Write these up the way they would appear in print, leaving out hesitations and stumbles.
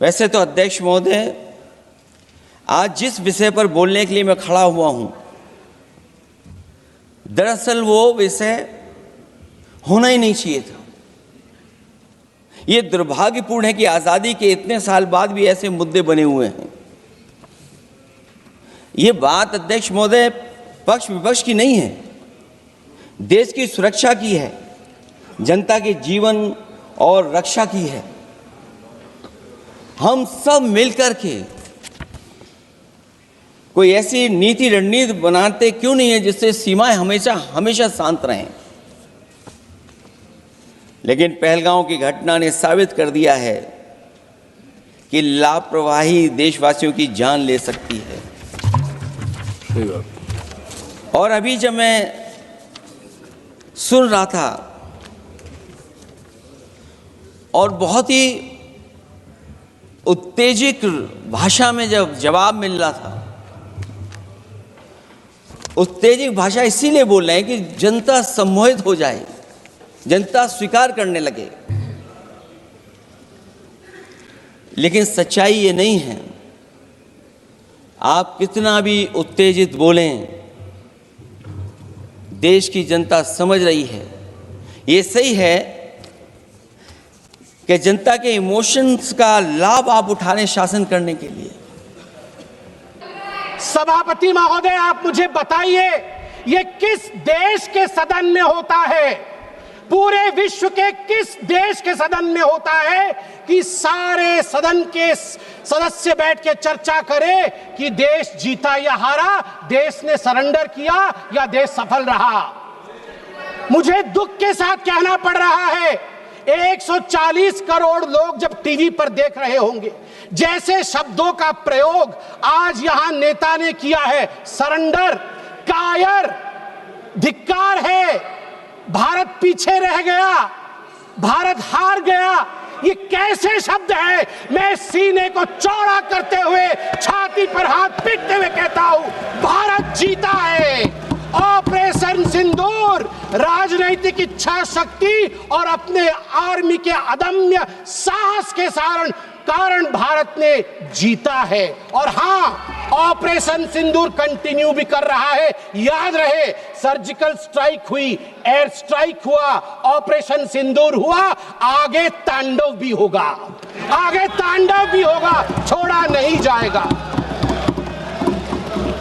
वैसे तो अध्यक्ष महोदय, आज जिस विषय पर बोलने के लिए मैं खड़ा हुआ हूं, दरअसल वो विषय होना ही नहीं चाहिए था। ये दुर्भाग्यपूर्ण है कि आज़ादी के इतने साल बाद भी ऐसे मुद्दे बने हुए हैं। ये बात अध्यक्ष महोदय पक्ष विपक्ष की नहीं है, देश की सुरक्षा की है, जनता के जीवन और रक्षा की है। हम सब मिलकर के कोई ऐसी नीति रणनीति बनाते क्यों नहीं है जिससे सीमाएं हमेशा हमेशा शांत रहें। लेकिन पहलगांव की घटना ने साबित कर दिया है कि लापरवाही देशवासियों की जान ले सकती है। और अभी जब मैं सुन रहा था और बहुत ही उत्तेजित भाषा में जब जवाब मिल रहा था, उत्तेजित भाषा इसीलिए बोल रहे हैं कि जनता सम्मोहित हो जाए, जनता स्वीकार करने लगे। लेकिन सच्चाई ये नहीं है। आप कितना भी उत्तेजित बोलें, देश की जनता समझ रही है। ये सही है कि जनता के इमोशंस का लाभ आप उठा रहे हैं शासन करने के लिए। सभापति महोदय, आप मुझे बताइए, ये किस देश के सदन में होता है, पूरे विश्व के किस देश के सदन में होता है कि सारे सदन के सदस्य बैठ के चर्चा करें कि देश जीता या हारा, देश ने सरेंडर किया या देश सफल रहा। मुझे दुख के साथ कहना पड़ रहा है, 140 करोड़ लोग जब टीवी पर देख रहे होंगे, जैसे शब्दों का प्रयोग आज यहां नेता ने किया है, सरेंडर, कायर, धिक्कार है, भारत पीछे रह गया, भारत हार गया, ये कैसे शब्द है। मैं सीने को चौड़ा करते हुए, छाती पर हाथ पीटते हुए कहता हूं, भारत जीता है। ऑपरेशन सिंदूर राजनीतिक इच्छा शक्ति और अपने आर्मी के अदम्य साहस के कारण भारत ने जीता है। और हां, ऑपरेशन सिंदूर कंटिन्यू भी कर रहा है। याद रहे, सर्जिकल स्ट्राइक हुई, एयर स्ट्राइक हुआ, ऑपरेशन सिंदूर हुआ, आगे तांडव भी होगा, आगे तांडव भी होगा, छोड़ा नहीं जाएगा।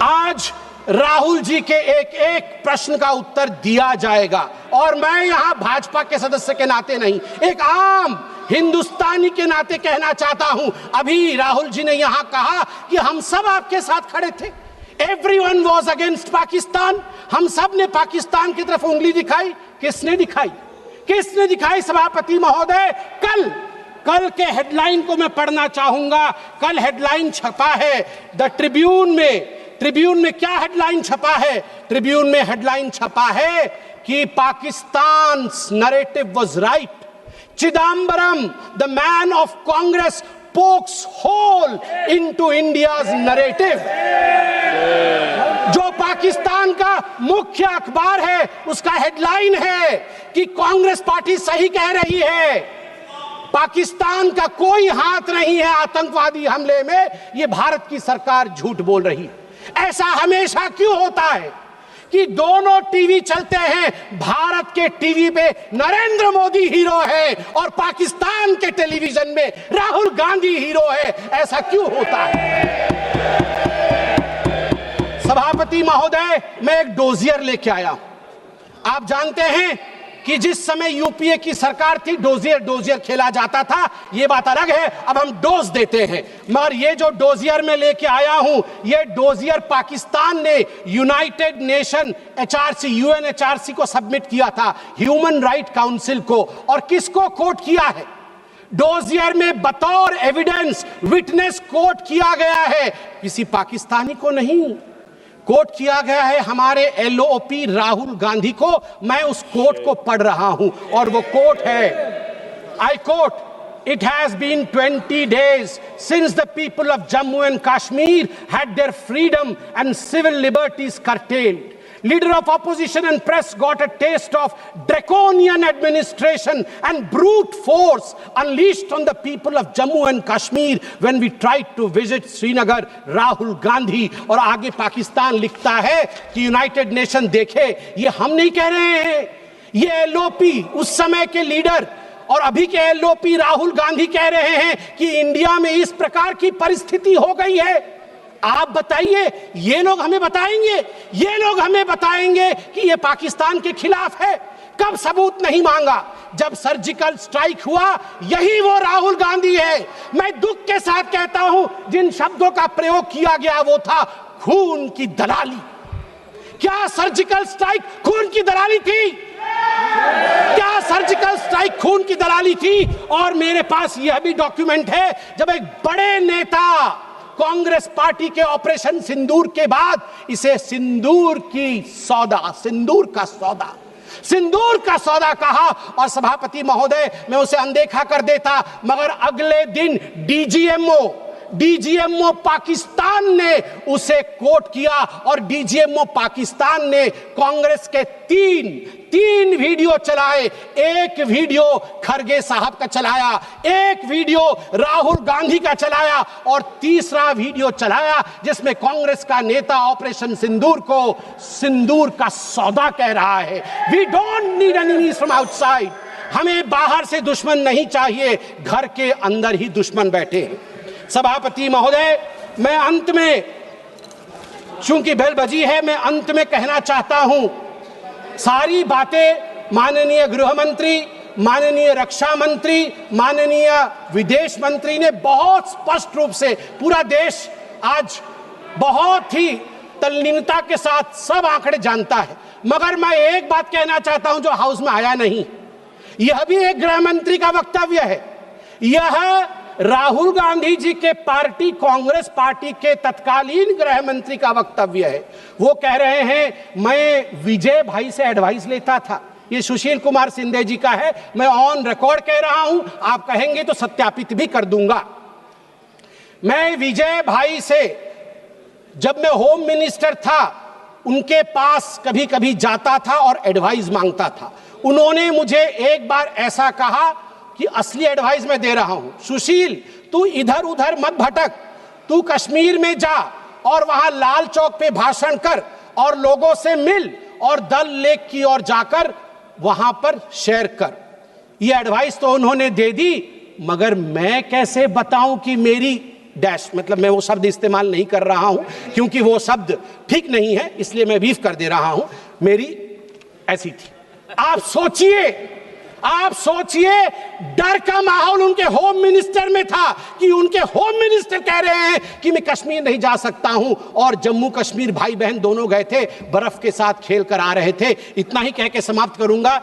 आज राहुल जी के एक एक प्रश्न का उत्तर दिया जाएगा और मैं यहां भाजपा के सदस्य के नाते नहीं, एक आम हिंदुस्तानी के नाते कहना चाहता हूं। अभी राहुल जी ने यहां कहा कि हम सब आपके साथ खड़े थे, एवरीवन वाज अगेंस्ट पाकिस्तान, हम सब ने पाकिस्तान की तरफ उंगली दिखाई। किसने दिखाई? किसने दिखाई सभापति महोदय? कल के हेडलाइन को मैं पढ़ना चाहूंगा। कल हेडलाइन छपा है द ट्रिब्यून में। ट्रिब्यून में क्या हेडलाइन छपा है? ट्रिब्यून में हेडलाइन छपा है कि Pakistan narrative was right, Chidambaram the man of Congress pokes hole into India's narrative। जो पाकिस्तान का मुख्य अखबार है उसका हेडलाइन है कि कांग्रेस पार्टी सही कह रही है, पाकिस्तान का कोई हाथ नहीं है आतंकवादी हमले में, ये भारत की सरकार झूठ बोल रही है। ऐसा हमेशा क्यों होता है कि दोनों टीवी चलते हैं, भारत के टीवी पे नरेंद्र मोदी हीरो है और पाकिस्तान के टेलीविजन में राहुल गांधी हीरो है? ऐसा क्यों होता है? सभापति महोदय, मैं एक डोजियर लेके आया। आप जानते हैं कि जिस समय यूपीए की सरकार थी, डोजियर खेला जाता था, ये बात अलग है, अब हम डोज देते हैं। मगर ये जो डोजियर में लेके आया हूं, ये डोजियर पाकिस्तान ने यूनाइटेड नेशन एचआरसी, यूएनएचआरसी को सबमिट किया था, ह्यूमन राइट काउंसिल को। और किसको कोट किया है? डोजियर में बतौर एविडेंस, विटनेस कोट किया गया है, किसी पाकिस्तानी को नहीं, कोट किया गया है हमारे एलओपी राहुल गांधी को। मैं उस कोट को पढ़ रहा हूं और वो कोट है, I quote, It has been 20 days since the people of Jammu and Kashmir had their freedom and civil liberties curtailed. Leader of opposition and press got a taste of draconian administration and brute force unleashed on the people of Jammu and Kashmir when we tried to visit Srinagar. Rahul Gandhi. और आगे पाकिस्तान लिखता है कि United nation देखे, ये हम नहीं कह रहे हैं, ये एलओपी उस समय के लीडर और अभी के एलओपी राहुल गांधी कह रहे हैं कि इंडिया में इस प्रकार की परिस्थिति हो गई है। आप बताइए, ये लोग हमें बताएंगे, ये लोग हमें बताएंगे कि ये पाकिस्तान के खिलाफ है। कब सबूत नहीं मांगा? जब सर्जिकल स्ट्राइक हुआ, यही वो राहुल गांधी है। मैं दुख के साथ कहता हूं, जिन शब्दों का प्रयोग किया गया वो था खून की दलाली। क्या सर्जिकल स्ट्राइक खून की दलाली थी? क्या सर्जिकल स्ट्राइक खून की दलाली थी? और मेरे पास यह भी डॉक्यूमेंट है, जब एक बड़े नेता कांग्रेस पार्टी के ऑपरेशन सिंदूर के बाद इसे सिंदूर का सौदा कहा और सभापति महोदय मैं उसे अनदेखा कर देता, मगर अगले दिन डीजीएमओ पाकिस्तान ने उसे कोट किया और डीजीएमओ पाकिस्तान ने कांग्रेस के तीन वीडियो चलाए। एक वीडियो खरगे साहब का चलाया, एक वीडियो राहुल गांधी का चलाया और तीसरा वीडियो चलाया जिसमें कांग्रेस का नेता ऑपरेशन सिंदूर को सिंदूर का सौदा कह रहा है। We don't need enemies from outside. हमें बाहर से दुश्मन नहीं चाहिए, घर के अंदर ही दुश्मन बैठे हैं। सभापति महोदय, मैं अंत में, चूंकि बेल बजी है, मैं अंत में कहना चाहता हूं, सारी बातें माननीय गृह मंत्री, माननीय रक्षा मंत्री, माननीय विदेश मंत्री ने बहुत स्पष्ट रूप से, पूरा देश आज बहुत ही तल्लीनता के साथ सब आंकड़े जानता है, मगर मैं एक बात कहना चाहता हूं जो हाउस में आया नहीं। यह भी एक गृह मंत्री का वक्तव्य है, यह राहुल गांधी जी के पार्टी कांग्रेस पार्टी के तत्कालीन गृह मंत्री का वक्तव्य है। वो कह रहे हैं मैं विजय भाई से एडवाइस लेता था। ये सुशील कुमार सिंधे जी का है, मैं ऑन रिकॉर्ड कह रहा हूं, आप कहेंगे तो सत्यापित भी कर दूंगा। मैं विजय भाई से, जब मैं होम मिनिस्टर था, उनके पास कभी कभी जाता था और एडवाइस मांगता था। उन्होंने मुझे एक बार ऐसा कहा कि असली एडवाइस मैं दे रहा हूं, सुशील तू इधर उधर मत भटक, तू कश्मीर में जा और वहां लाल चौक पे भाषण कर और लोगों से मिल और दल लेक की ओर जाकर वहां पर शेयर कर। ये एडवाइस तो उन्होंने दे दी, मगर मैं कैसे बताऊं कि मेरी डैश, मतलब मैं वो शब्द इस्तेमाल नहीं कर रहा हूं क्योंकि वो शब्द ठीक नहीं है, इसलिए मैं बीफ कर दे रहा हूं, मेरी ऐसी थी। आप सोचिए डर का माहौल उनके होम मिनिस्टर में था कि उनके होम मिनिस्टर कह रहे हैं कि मैं कश्मीर नहीं जा सकता हूं, और जम्मू कश्मीर भाई बहन दोनों गए थे, बर्फ के साथ खेल कर आ रहे थे। इतना ही कह के समाप्त करूंगा।